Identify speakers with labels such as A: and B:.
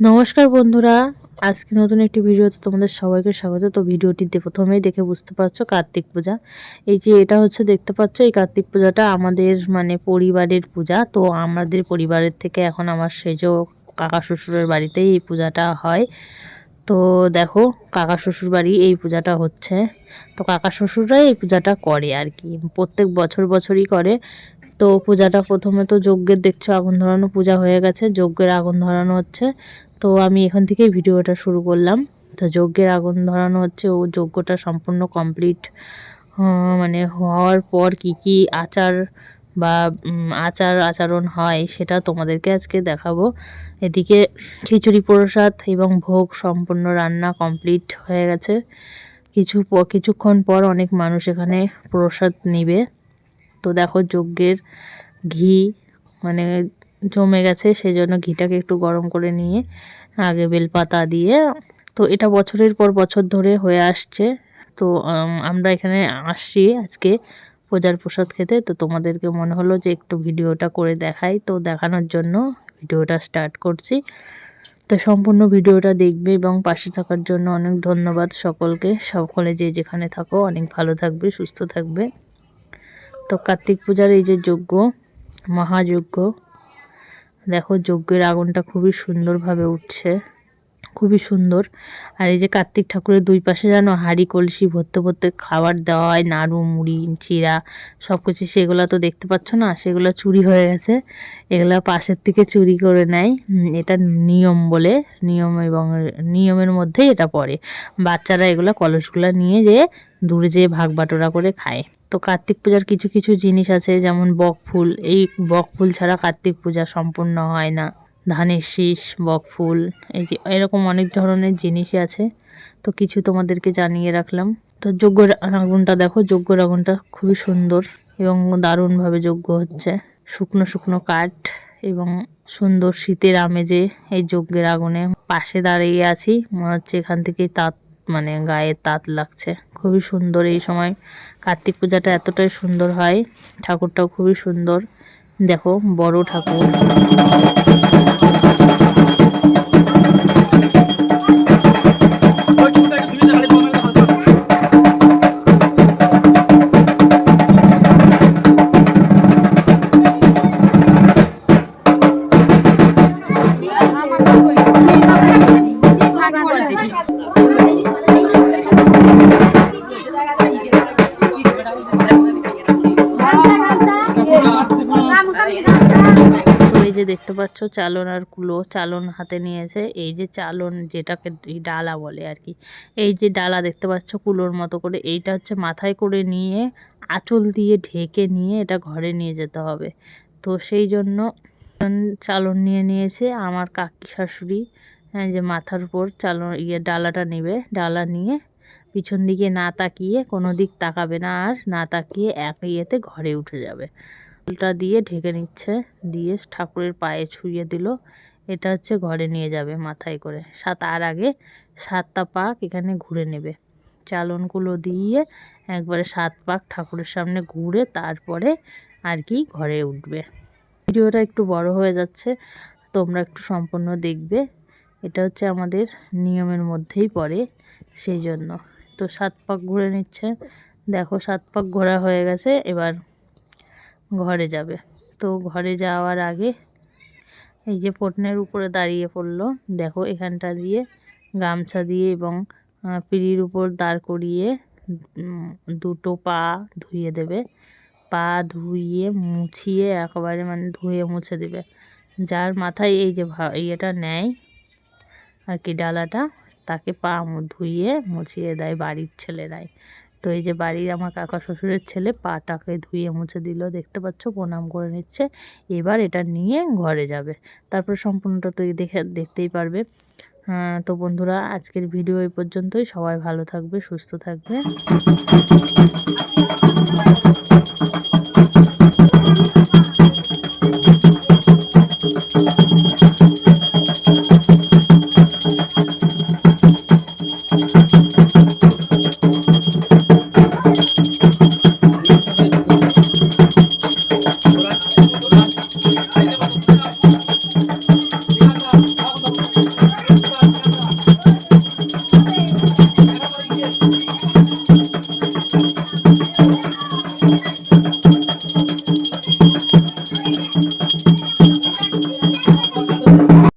A: নমস্কার বন্ধুরা, আজকে নতুন একটি ভিডিওতে তোমাদের সবাইকে স্বাগত। তো ভিডিওটিতে প্রথমেই দেখে বুঝতে পারছো কার্তিক পূজা। এই যে এটা হচ্ছে দেখতে পাচ্ছ, এই কার্তিক পূজাটা আমাদের পরিবারের পূজা। তো আমাদের পরিবারের থেকে এখন আমার সেজ কাকা শ্বশুরের বাড়িতেই এই পূজাটা হয়। তো দেখো কাকা শ্বশুর বাড়ি এই পূজাটা হচ্ছে। তো কাকা শ্বশুররাই এই পূজাটা করে আর কি, প্রত্যেক বছরই করে। তো পূজাটা প্রথমে তো যজ্ঞের দেখছো আগুন ধরানো পূজা হয়ে গেছে, যজ্ঞের আগুন ধরানো হচ্ছে। তো আমি এখান থেকেই ভিডিওটা শুরু করলাম। তো যজ্ঞের আগুন ধরানো হচ্ছে, ও যজ্ঞটা সম্পূর্ণ কমপ্লিট হওয়ার পর কি কি আচার বা আচরণ হয় সেটা তোমাদেরকে আজকে দেখাবো। এদিকে খিচুড়ি প্রসাদ এবং ভোগ সম্পূর্ণ রান্না কমপ্লিট হয়ে গেছে। কিছুক্ষণ পর অনেক মানুষ এখানে প্রসাদ নিবে। তো দেখো যজ্ঞের ঘি মানে জমে গেছে, সেই জন্য ঘিটাকে একটু গরম করে নিয়ে আগে বেলপাতা দিয়ে, তো এটা বছরের পর বছর ধরে হয়ে আসছে। তো আমরা এখানে আসছি আজকে পূজার প্রসাদ খেতে। তো তোমাদেরকে মনে হলো যে একটু ভিডিওটা করে দেখাই, তো দেখানোর জন্য ভিডিওটা স্টার্ট করছি। তো সম্পূর্ণ ভিডিওটা দেখবে এবং পাশে থাকার জন্য অনেক ধন্যবাদ সকলকে। সকলে যে যেখানে থাকো অনেক ভালো থাকবে, সুস্থ থাকবে। তো কার্তিক পূজার এই যে যজ্ঞ, মহাযজ্ঞ, দেখো যজ্ঞের আগুনটা খুবই সুন্দরভাবে উঠছে, খুবই সুন্দর। আর এই যে কার্তিক ঠাকুরের দুই পাশে যেন হাঁড়ি কলসি ভরতে ভরতে খাবার দেওয়া হয়, নাড়ু মুড়ি চিরা সব কিছু। সেগুলো তো দেখতে পাচ্ছ না, সেগুলো চুরি হয়ে গেছে, এগুলো পাশের থেকে চুরি করে নেয়। এটা নিয়ম বলে, এবং নিয়মের মধ্যেই এটা পড়ে। বাচ্চারা এগুলো কলসগুলো নিয়ে যেয়ে দূরে যেয়ে ভাগ বাটোরা করে খায়। তো কার্তিক পূজার কিছু কিছু জিনিস আছে, যেমন বকফুল। এই বকফুল ছাড়া কার্তিক পূজা সম্পূর্ণ হয় না। ধানের শীষ, বকফুল, এই যে এরকম অনেক ধরনের জিনিসই আছে। তো কিছু তোমাদেরকে জানিয়ে রাখলাম। তো যজ্ঞের আগুনটা দেখো, যজ্ঞের আগুনটা খুবই সুন্দর এবং দারুণভাবে যজ্ঞ হচ্ছে। শুকনো শুকনো কাঠ এবং সুন্দর শীতের আমেজে এই যজ্ঞের আগুনে পাশে দাঁড়িয়ে আছি, মনে হচ্ছে এখান থেকেই তাপ গায়ে তাত লাগছে। খুবই সুন্দর এই সময় কার্তিক পূজাটা এতটাই সুন্দর হয়। ঠাকুরটাও খুবই সুন্দর, দেখো বড় ঠাকুর। তো এই যে দেখতে পাচ্ছ চালন আর কুলো, চালন হাতে নিয়েছে। এই যে চালন যেটাকে ডালা বলে আর কি, এই যে ডালা দেখতে পাচ্ছ কুলোর মতো করে, এইটা হচ্ছে মাথায় করে নিয়ে আঁচল দিয়ে ঢেকে নিয়ে এটা ঘরে নিয়ে যেতে হবে। তো সেই জন্য চালন নিয়ে নিয়েছে আমার কাকি শাশুড়ি, যে মাথার উপর চালন ডালাটা নেবে। ডালা নিয়ে পিছন দিকে না তাকিয়ে, কোনো দিক তাকাবে না, আর না তাকিয়ে এক ইয়েতে ঘরে উঠে যাবে। ফুলটা দিয়ে ঢেকে নিচ্ছে, দিয়ে ঠাকুরের পায়ে ছুঁয়ে দিল। এটা হচ্ছে ঘরে নিয়ে যাবে মাথায় করে। তার আগে 7টা পাক এখানে ঘুরে নেবে, চালনগুলো দিয়ে একবারে 7 পাক ঠাকুরের সামনে ঘুরে তারপরে আর কি ঘরে উঠবে। ভিডিওটা একটু বড় হয়ে যাচ্ছে, তোমরা একটু সম্পূর্ণ দেখবে। এটা হচ্ছে আমাদের নিয়মের মধ্যেই পড়ে, সেই জন্য। তো 7 পাক ঘুরে নিচ্ছে, দেখো 7 পাক ঘোরা হয়ে গেছে, এবার ঘরে যাবে। তো ঘরে যাওয়ার আগে এই যে পটনের উপরে দাঁড়িয়ে পড়লো, দেখো এখানটা দিয়ে গামছা দিয়ে এবং পিঁড়ির উপর দাঁড় করিয়ে দুটো পা ধুইয়ে দেবে। পা ধুইয়ে মুছিয়ে একেবারে ধুয়ে মুছে দেবে। যার মাথায় এই যে ইয়েটা নেয় আর কি, ডালাটা, তাকে পা ধুইয়ে মুছিয়ে দেয় বাড়ির ছেলেরাই। তো এই যে বাড়ির আমার কাকা শ্বশুরের ছেলে পাটাকে ধুয়ে মুছে দিল, দেখতে পাচ্ছ, প্রণাম করে নিচ্ছে। এবার এটা নিয়ে ঘরে যাবে, তারপর সম্পূর্ণটা তো দেখতেই পারবে। তো বন্ধুরা, আজকের ভিডিও এই পর্যন্তই। সবাই ভালো থাকবে, সুস্থ থাকবে।